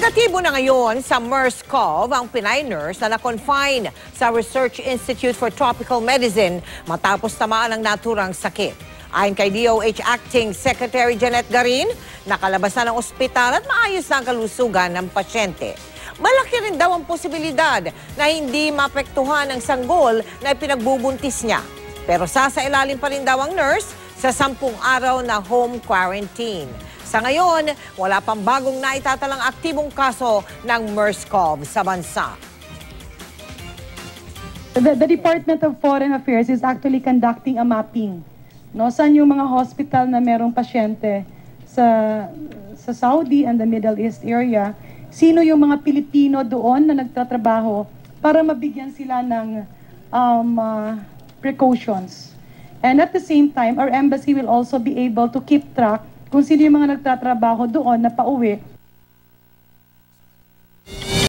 Negatibo na ngayon sa MERS-CoV ang Pinay nurse na na-confine sa Research Institute for Tropical Medicine matapos tamaan ng naturang sakit. Ayon kay DOH Acting Secretary Janet Garin, nakalabas na ng ospital at maayos na ang kalusugan ng pasyente. Malaki rin daw ang posibilidad na hindi maapektuhan ang sanggol na ipinagbubuntis niya. Pero sasailalim pa rin daw ang nurse sa 10 araw na home quarantine. Sa ngayon, wala pang bagong naitatalang aktibong kaso ng MERS-CoV sa bansa. The Department of Foreign Affairs is actually conducting a mapping. No, saan yung mga hospital na merong pasyente sa Saudi and the Middle East area, sino yung mga Pilipino doon na nagtatrabaho para mabigyan sila ng precautions. And at the same time, our embassy will also be able to keep track kung sino yung mga nagtatrabaho doon na pauwi